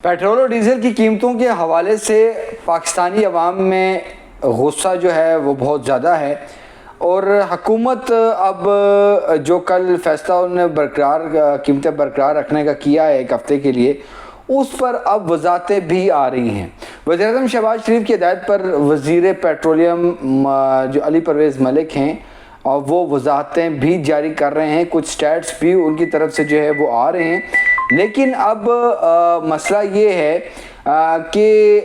Petrol और diesel की कीमतों के हवाले से पाकिस्तानी अवाम में गुस्सा जो है वो बहुत ज़्यादा है और हकूमत अब जो कल फैसला उन्होंने कीमतें बरकरार रखने का किया है एक हफ़्ते के लिए, उस पर अब वजाहतें भी आ रही हैं। वज़ीर-ए-आज़म शहबाज शरीफ की हिदायत पर वज़ीर पेट्रोलियम जो अली परवेज़ मलिक हैं और वो वजाहतें भी जारी कर रहे हैं, कुछ स्टैट्स भी उनकी तरफ से जो है वो आ रहे हैं। लेकिन अब मसला ये है कि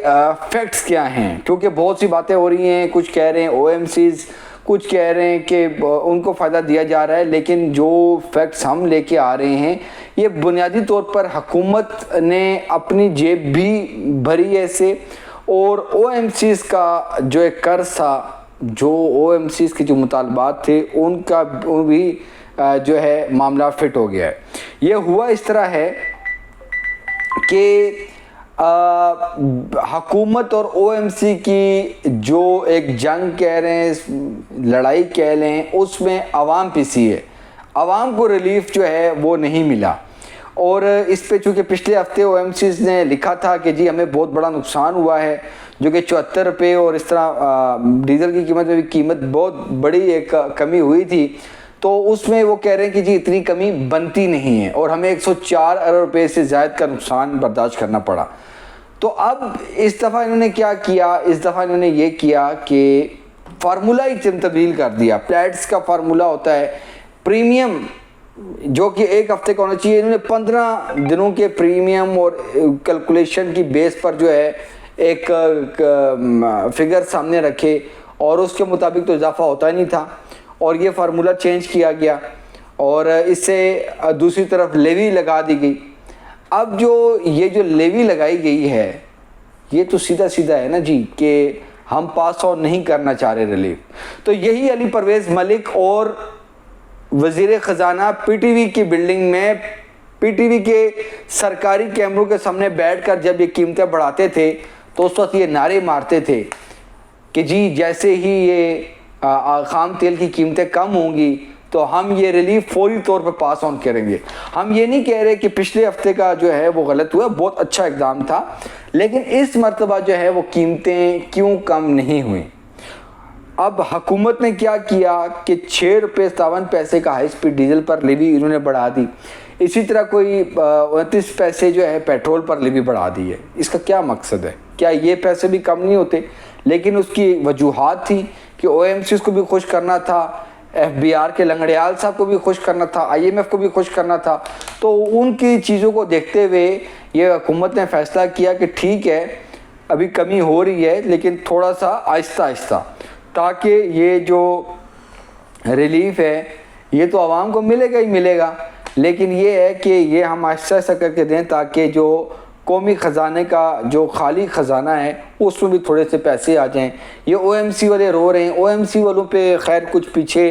फैक्ट्स क्या हैं, क्योंकि बहुत सी बातें हो रही हैं। कुछ कह रहे हैं ओएमसीज, कुछ कह रहे हैं कि उनको फ़ायदा दिया जा रहा है, लेकिन जो फैक्ट्स हम लेके आ रहे हैं ये बुनियादी तौर पर हुकूमत ने अपनी जेब भी भरी है इससे, और ओएमसीज का जो एक कर्ज था, जो ओएमसीज के जो मुतालबात थे उनका भी जो है मामला फिट हो गया है। ये हुआ इस तरह है कि हुकूमत और ओएमसी की जो एक जंग कह रहे हैं, लड़ाई कह लें, उसमें आवाम पिसी है। आवाम को रिलीफ जो है वो नहीं मिला और इस पे चूँकि पिछले हफ्ते ओएमसीज ने लिखा था कि जी हमें बहुत बड़ा नुकसान हुआ है, जो कि 74 रुपये, और इस तरह डीजल की कीमत में भी बहुत बड़ी एक कमी हुई थी। तो उसमें वो कह रहे हैं कि जी इतनी कमी बनती नहीं है और हमें 104 अरब रुपये से ज़्यादा का नुकसान बर्दाश्त करना पड़ा। तो अब इस दफ़ा इन्होंने क्या किया, इस दफ़ा इन्होंने ये किया कि फार्मूला ही तब्दील कर दिया। प्लेट्स का फार्मूला होता है प्रीमियम, जो कि एक हफ्ते का होना चाहिए, इन्होंने 15 दिनों के प्रीमियम और कैलकुलेशन की बेस पर जो है एक फिगर सामने रखे और उसके मुताबिक तो इजाफा होता ही नहीं था और ये फार्मूला चेंज किया गया और इससे दूसरी तरफ लेवी लगा दी गई। अब ये जो लेवी लगाई गई है ये तो सीधा सीधा है ना जी कि हम पास ऑन नहीं करना चाह रहे रिलीफ। तो यही अली परवेज़ मलिक और वज़ीर ख़जाना पीटीवी की बिल्डिंग में पीटीवी के सरकारी कैमरों के सामने बैठकर जब ये कीमतें बढ़ाते थे तो उस वक्त ये नारे मारते थे कि जी जैसे ही ये खाम तेल की कीमतें कम होंगी तो हम ये रिलीफ फौरी तौर पर पास ऑन करेंगे। हम ये नहीं कह रहे कि पिछले हफ्ते का जो है वो गलत हुआ, बहुत अच्छा इक़दाम था, लेकिन इस मरतबा जो है वो कीमतें क्यों कम नहीं हुई। अब हुकूमत ने क्या किया कि 6 रुपये 57 पैसे का हाई स्पीड डीजल पर लेवी इन्होंने बढ़ा दी। इसी तरह कोई 29 पैसे जो है पेट्रोल पर लेवी बढ़ा दी है। इसका क्या मकसद है? क्या ये पैसे भी कम नहीं होते? लेकिन उसकी वजूहात थी कि ओएमसीज को भी खुश करना था, एफबीआर के लंगड़ियाल साहब को भी खुश करना था, आईएमएफ को भी खुश करना था। तो उनकी चीज़ों को देखते हुए ये हुकूमत ने फैसला किया कि ठीक है अभी कमी हो रही है लेकिन थोड़ा सा आहिस्ता आहिस्ता, ताकि ये जो रिलीफ है ये तो आवाम को मिलेगा ही मिलेगा, लेकिन ये है कि ये हम आहिस्ता आहिस्ता करके दें ताकि जो कौमी ख़जाने का जो खाली ख़जाना है उसमें भी थोड़े से पैसे आ जाएं। ये ओएमसी वाले रो रहे हैं, ओएमसी वालों पे खैर कुछ पीछे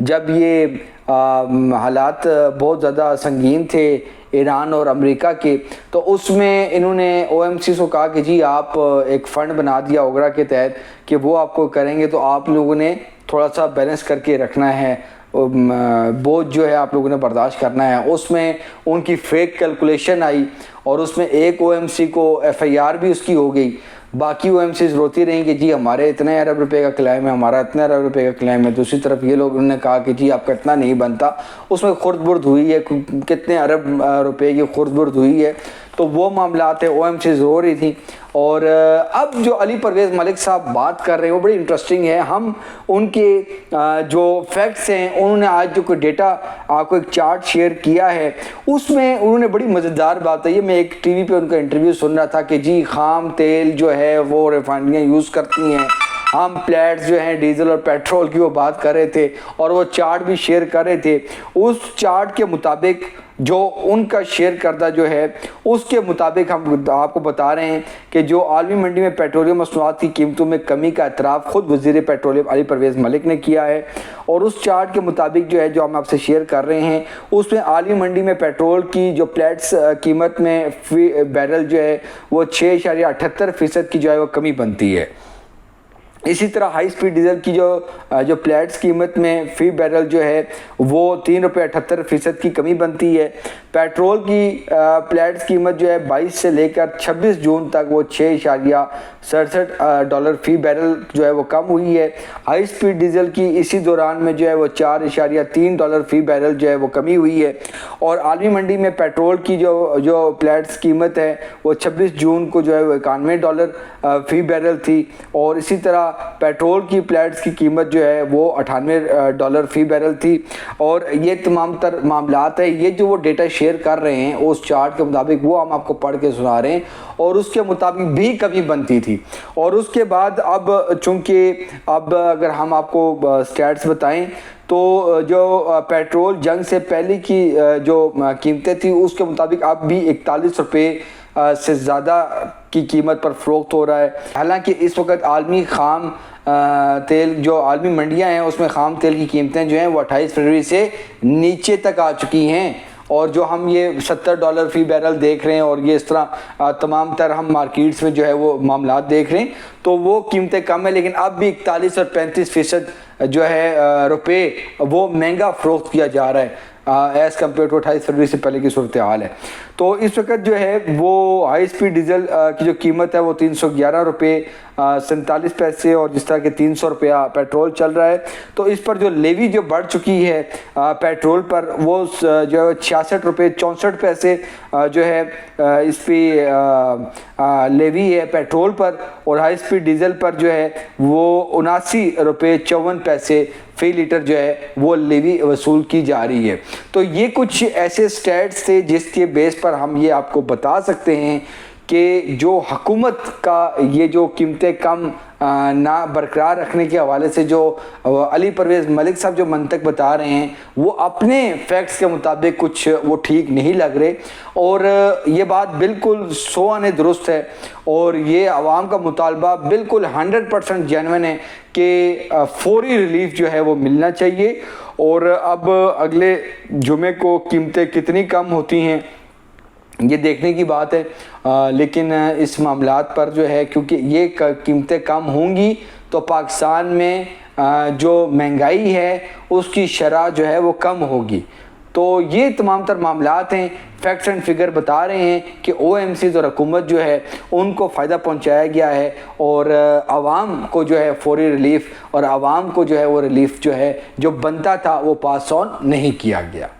जब ये हालात बहुत ज़्यादा संगीन थे ईरान और अमेरिका के, तो उसमें इन्होंने ओएमसी को कहा कि जी आप एक फ़ंड बना दिया ओगरा के तहत कि वो आपको करेंगे, तो आप लोगों ने थोड़ा सा बैलेंस करके रखना है, बोझ जो है आप लोगों ने बर्दाश्त करना है। उसमें उनकी फेक कैलकुलेशन आई और उसमें एक ओएमसी को एफआईआर भी उसकी हो गई। बाकी ओएमसीज रोती रहीं कि जी हमारे इतने अरब रुपए का क्लेम है, हमारा इतने अरब रुपए का क्लेम है। दूसरी तरफ ये लोग उन्होंने कहा कि जी आपका इतना नहीं बनता, उसमें खुर्द-बुर्द हुई है, कितने अरब रुपए की खुर्द-बुर्द हुई है। तो वो मामलात है, ओएमसीज रो रही थी। और अब जो अली परवेज़ मलिक साहब बात कर रहे हैं वो बड़ी इंटरेस्टिंग है। हम उनके जो फैक्ट्स हैं, उन्होंने आज जो कोई डेटा आपको एक चार्ट शेयर किया है उसमें उन्होंने बड़ी मज़ेदार बात है। ये मैं एक टीवी पे उनका इंटरव्यू सुन रहा था कि जी खाम तेल जो है वो रिफाइनरियाँ यूज़ करती हैं, हम प्लेट्स जो हैं डीजल और पेट्रोल की वो बात कर रहे थे और वो चार्ट भी शेयर कर रहे थे। उस चार्ट के मुताबिक जो उनका शेयर करदा जो है उसके मुताबिक हम आपको बता रहे हैं कि जो आलमी मंडी में पेट्रोलियम मसनूआत की कीमतों में कमी का एतराफ़ खुद वज़ीर पेट्रोलियम अली परवेज़ मलिक ने किया है। और उस चार्ट के मुताबिक जो है जो हम आपसे शेयर कर रहे हैं उसमें आलमी मंडी में पेट्रोल की जो प्लेट्स कीमत में बैरल जो है वो 6.78% की जो है वो कमी बनती है। इसी तरह हाई स्पीड डीजल की जो प्लेट्स कीमत में फ़ी बैरल जो है वो 3.78 की कमी बनती है। पेट्रोल की प्लेट्स कीमत जो है 22 से लेकर 26 जून तक वो $6.67 फ़ी बैरल जो है वो कम हुई है। हाई स्पीड डीजल की इसी दौरान में जो है वो $4.3 फ़ी बैरल जो है वो कमी हुई है। और आलमी मंडी में पेट्रोल की जो प्लेट्स कीमत है वो 26 जून को जो है वो $91 फ़ी बैरल थी। और इसी तरह पेट्रोल की प्लेट्स की कीमत जो है वो $98 फ़ी बैरल थी। और ये तमाम तर मामलात है, ये जो वो डेटा शेयर कर रहे हैं उस चार्ट के मुताबिक वो हम आपको पढ़ के सुना रहे हैं, और उसके मुताबिक भी कमी बनती थी। और उसके बाद अब चूँकि अब अगर हम आपको स्टैट्स बताएं तो जो पेट्रोल जंग से पहले की जो कीमतें थी उसके मुताबिक अब भी ₹41 से ज़्यादा की कीमत पर फ़रोख्त हो रहा है। हालांकि इस वक्त आलमी ख़ाम तेल जो आलमी मंडियां हैं उसमें ख़ाम तेल की कीमतें जो हैं वो 28 फरवरी से नीचे तक आ चुकी हैं। और जो हम ये $70 फ़ी बैरल देख रहे हैं और ये इस तरह तमाम तर हम मार्केट्स में जो है वो मामलात देख रहे हैं, तो वो कीमतें कम है, लेकिन अब भी 41 और 35% जो है रुपए वो महंगा फ़रोख्त किया जा रहा है एज़ कम्पेयर टू 28 फरवरी से पहले की सूरत हाल है। तो इस वक्त जो है वो हाई स्पीड डीजल की जो कीमत है वो ₹311.47 और जिस तरह के ₹300 पेट्रोल चल रहा है। तो इस पर जो लेवी जो बढ़ चुकी है पेट्रोल पर वो जो है ₹66.64 जो है इस पर लेवी है पेट्रोल पर। और हाई स्पीड डीजल पर जो है वो ₹79.54 फ़ी लीटर जो है वो लेवी वसूल की जा रही है। तो ये कुछ ऐसे स्टैट्स थे जिसके बेस पर हम ये आपको बता सकते हैं कि जो हुकूमत का ये जो कीमतें कम ना बरकरार रखने के हवाले से जो अली परवेज़ मलिक साहब जो मंतक बता रहे हैं वो अपने फैक्ट्स के मुताबिक कुछ वो ठीक नहीं लग रहे। और ये बात बिल्कुल 100 आने दुरुस्त है और ये आवाम का मुतालबा बिल्कुल 100% जेन्युइन है कि फौरी रिलीफ जो है वो मिलना चाहिए। और अब अगले जुमे को कीमतें कितनी कम होती हैं ये देखने की बात है, लेकिन इस मामलात पर जो है क्योंकि ये कीमतें कम होंगी तो पाकिस्तान में जो महंगाई है उसकी शरह जो है वो कम होगी। तो ये तमाम तर मामलात हैं, फैक्ट्स एंड फिगर बता रहे हैं कि OMCs और हुकूमत जो है उनको फ़ायदा पहुंचाया गया है और आवाम को जो है फौरी रिलीफ और आवाम को जो है वो रिलीफ जो है जो बनता था वो पास ऑन नहीं किया गया।